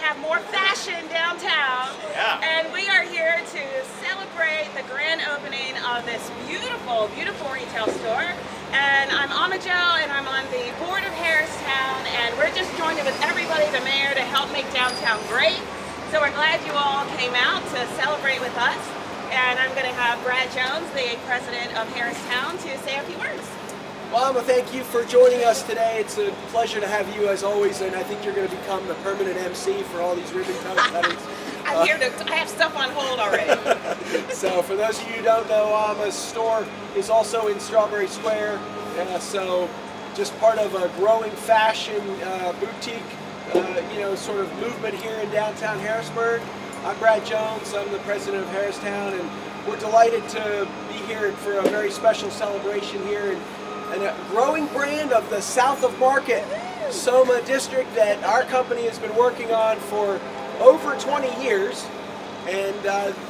have more fashion downtown. Yeah. And we are here to celebrate the grand opening of this beautiful, beautiful retail store. And I'm Ama Jo, and I'm on the board of Harristown, and we're just joining with everybody, the mayor, to help make downtown great. So we're glad you all came out to celebrate with us. And I'm going to have Brad Jones, the president of Harristown, to say a few words. Well, Ama, thank you for joining us today. It's a pleasure to have you as always, and I think you're going to become the permanent MC for all these ribbon cuttings. I'm here to, I have stuff on hold already. So for those of you who don't know, Ama's store is also in Strawberry Square, so just part of a growing fashion boutique, sort of movement here in downtown Harrisburg. I'm Brad Jones, I'm the president of Harristown, and we're delighted to be here for a very special celebration here and a growing brand of the South of Market, Soma district that our company has been working on for over 20 years. And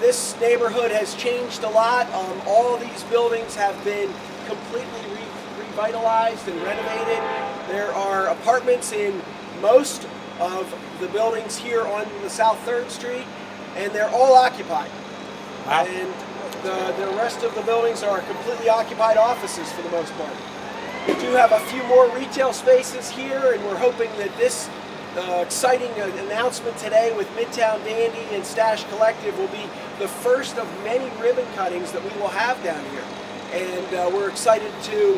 this neighborhood has changed a lot. All of these buildings have been completely revitalized and renovated. There are apartments in most of the buildings here on the South 3rd Street, and they're all occupied. Wow. And the rest of the buildings are completely occupied offices for the most part. We do have a few more retail spaces here, and we're hoping that this exciting announcement today with Midtown Dandy and Stash Collective will be the first of many ribbon cuttings that we will have down here. And we're excited to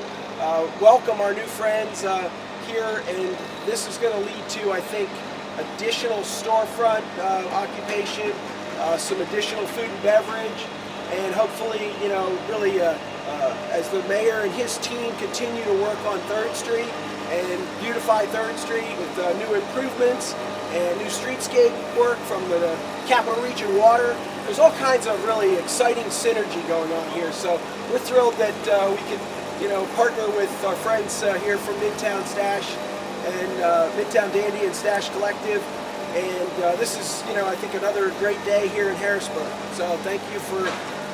welcome our new friends here, and this is going to lead to, I think, additional storefront occupation, some additional food and beverage, and hopefully, really as the mayor and his team continue to work on 3rd Street and beautify 3rd Street with new improvements and new streetscape work from the Capital Region Water. There's all kinds of really exciting synergy going on here. So we're thrilled that we could, partner with our friends here from Midtown Stash and Midtown Dandy and Stash Collective. And this is, I think another great day here in Harrisburg. So thank you for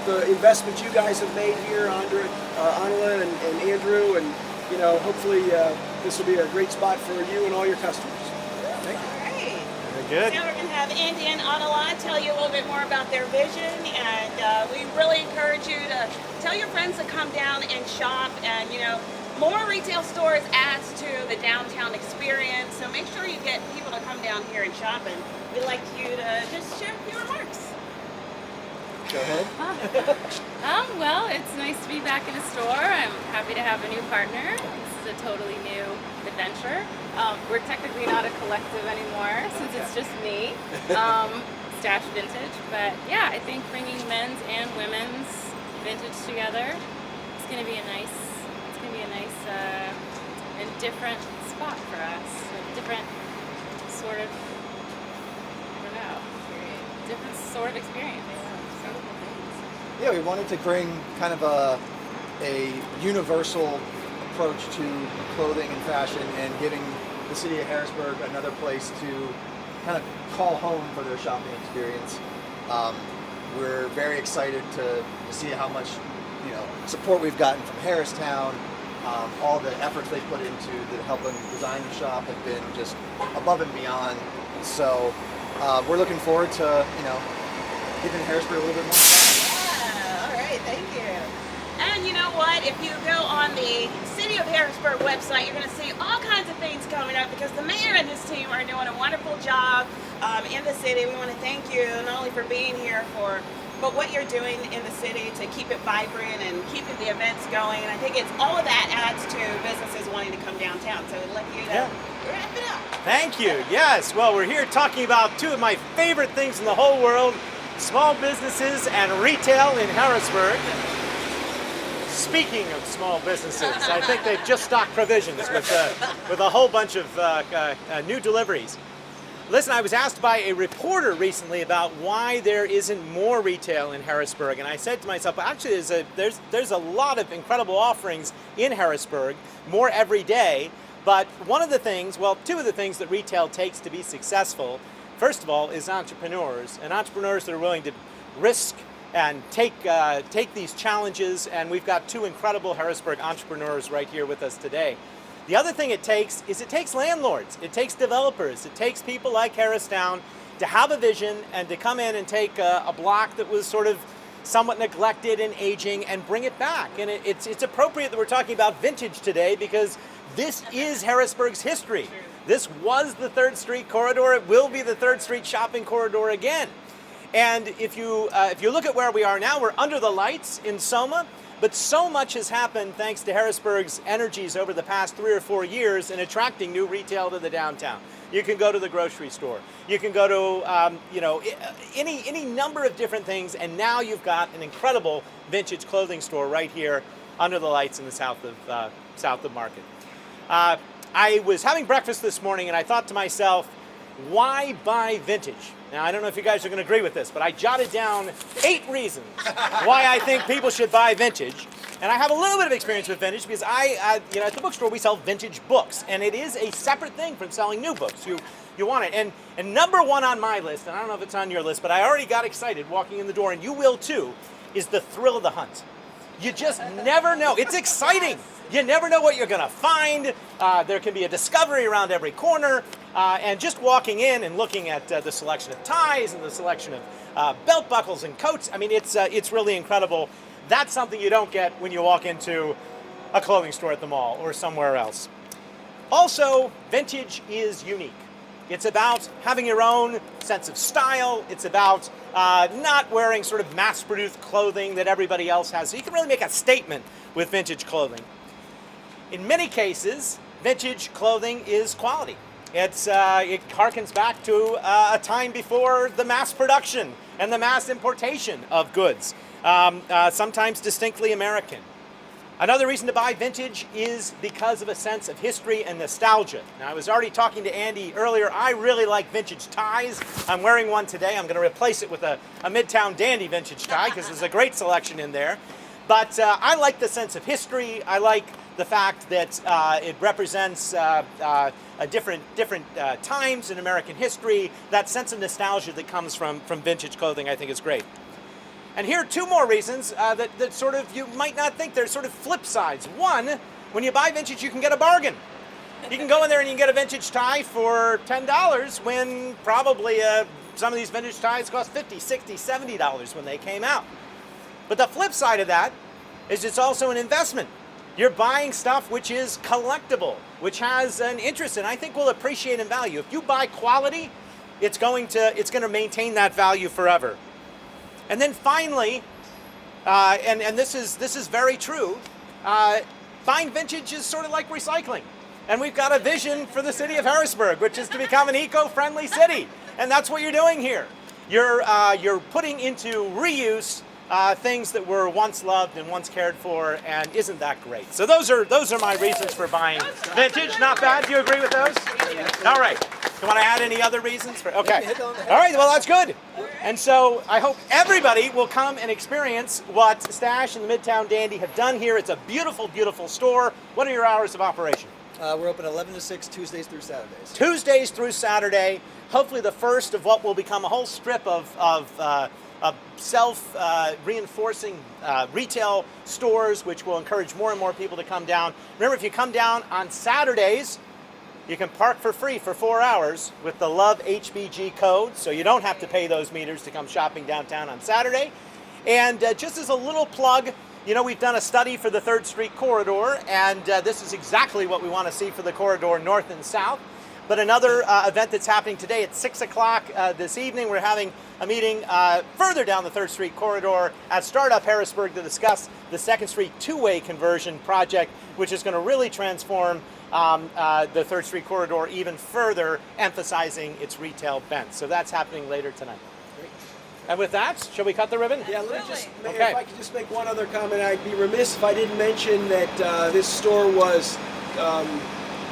the investment you guys have made here, Anila and Andrew, and hopefully this will be a great spot for you and all your customers. Thank you. All right. Very good. Now we're going to have Andy and Anila tell you a little bit more about their vision, and we really encourage you to tell your friends to come down and shop, and more retail stores adds to the downtown experience, so make sure you get people to come down here and shop, and we'd like you to just share a few remarks. Go ahead. Well, it's nice to be back in a store. I'm happy to have a new partner. This is a totally new adventure. We're technically not a collective anymore since it's just me, Stash Vintage. But yeah, I think bringing men's and women's vintage together is going to be a nice and different spot for us. A different sort of, different sort of experience. Yeah, we wanted to bring kind of a universal approach to clothing and fashion, and giving the city of Harrisburg another place to kind of call home for their shopping experience. We're very excited to see how much support we've gotten from Harristown. All the efforts they put into helping design the shop have been just above and beyond. So we're looking forward to giving Harrisburg a little bit more fun. Thank you. And you know what? If you go on the City of Harrisburg website, you're going to see all kinds of things coming up, because the mayor and his team are doing a wonderful job in the city. We want to thank you not only for being here, but what you're doing in the city to keep it vibrant and keeping the events going. And I think it's all of that adds to businesses wanting to come downtown. So we'd like you to wrap it up. Thank you. Yes. Well, we're here talking about two of my favorite things in the whole world: small businesses and retail in Harrisburg. Speaking of small businesses, I think they've just stocked provisions with a whole bunch of new deliveries. Listen, I was asked by a reporter recently about why there isn't more retail in Harrisburg, and I said to myself, well, actually, there's a lot of incredible offerings in Harrisburg, more every day. But one of the things, well, two of the things that retail takes to be successful, first of all, is entrepreneurs, and entrepreneurs that are willing to risk and take these challenges. And we've got two incredible Harrisburg entrepreneurs right here with us today. The other thing it takes landlords, it takes developers, it takes people like Harristown to have a vision and to come in and take a block that was sort of somewhat neglected and aging and bring it back. And it's appropriate that we're talking about vintage today because this is Harrisburg's history. This was the 3rd Street corridor. It will be the 3rd Street shopping corridor again. And if you look at where we are now, we're under the lights in Soma, but so much has happened thanks to Harrisburg's energies over the past 3 or 4 years in attracting new retail to the downtown. You can go to the grocery store. You can go to any number of different things, and now you've got an incredible vintage clothing store right here under the lights in the south of Market. I was having breakfast this morning, and I thought to myself, why buy vintage? Now, I don't know if you guys are going to agree with this, but I jotted down 8 reasons why I think people should buy vintage. And I have a little bit of experience with vintage because at the bookstore we sell vintage books, and it is a separate thing from selling new books. You want it. And number 1 on my list, and I don't know if it's on your list, but I already got excited walking in the door, and you will too, is the thrill of the hunt. You just never know. It's exciting. You never know what you're going to find. There can be a discovery around every corner. And just walking in and looking at the selection of ties and the selection of belt buckles and coats, I mean, it's really incredible. That's something you don't get when you walk into a clothing store at the mall or somewhere else. Also, vintage is unique. It's about having your own sense of style. It's about not wearing sort of mass-produced clothing that everybody else has. So you can really make a statement with vintage clothing. In many cases, vintage clothing is quality. It harkens back to a time before the mass production and the mass importation of goods, sometimes distinctly American. Another reason to buy vintage is because of a sense of history and nostalgia. Now, I was already talking to Andy earlier. I really like vintage ties. I'm wearing one today. I'm going to replace it with a Midtown Dandy vintage tie because there's a great selection in there. But I like the sense of history. I like the fact that it represents different times in American history. That sense of nostalgia that comes from vintage clothing, I think, is great. And here are 2 more reasons that sort of you might not think. They're sort of flip sides. One, when you buy vintage, you can get a bargain. You can go in there and you can get a vintage tie for $10 when probably some of these vintage ties cost $50, $60, $70 when they came out. But the flip side of that is it's also an investment. You're buying stuff which is collectible, which has an interest, and I think will appreciate in value. If you buy quality, it's going to maintain that value forever. And then finally, and this is very true, buying vintage is sort of like recycling. And we've got a vision for the city of Harrisburg, which is to become an eco-friendly city. And that's what you're doing here. You're putting into reuse things that were once loved and once cared for, and isn't that great? So those are my reasons for buying vintage. Not bad. Do you agree with those? All right. You want to add any other reasons? Okay. All right. Well, that's good. And so I hope everybody will come and experience what Stash and the Midtown Dandy have done here. It's a beautiful, beautiful store. What are your hours of operation? We're open 11 to 6 Tuesdays through Saturdays. Tuesdays through Saturday. Hopefully the first of what will become a whole strip of self-reinforcing retail stores, which will encourage more and more people to come down. Remember, if you come down on Saturdays, you can park for free for 4 hours with the Love HBG code, so you don't have to pay those meters to come shopping downtown on Saturday. And just as a little plug, you know, we've done a study for the 3rd Street corridor, and this is exactly what we want to see for the corridor north and south. But another event that's happening today at 6 o'clock this evening, we're having a meeting further down the 3rd Street corridor at Startup Harrisburg to discuss the 2nd Street two-way conversion project, which is going to really transform the 3rd Street corridor even further, emphasizing its retail bent. So that's happening later tonight. Great. And with that, shall we cut the ribbon? Yeah, let me just, Okay. if I could just make one other comment, I'd be remiss if I didn't mention that this store was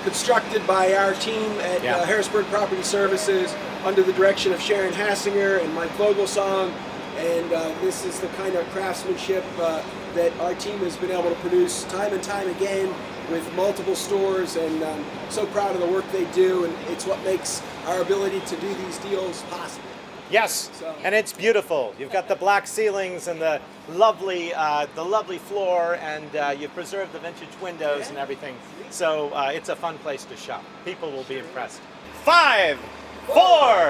constructed by our team at Harrisburg Property Services under the direction of Sharon Hassinger and Mike Vogelsong, and this is the kind of craftsmanship that our team has been able to produce time and time again with multiple stores, and so proud of the work they do, and it's what makes our ability to do these deals possible. Yes, So- and it's beautiful. You've got the black ceilings and the lovely floor, and you've preserved the vintage windows and everything. So it's a fun place to shop. People will be impressed. 5, 4,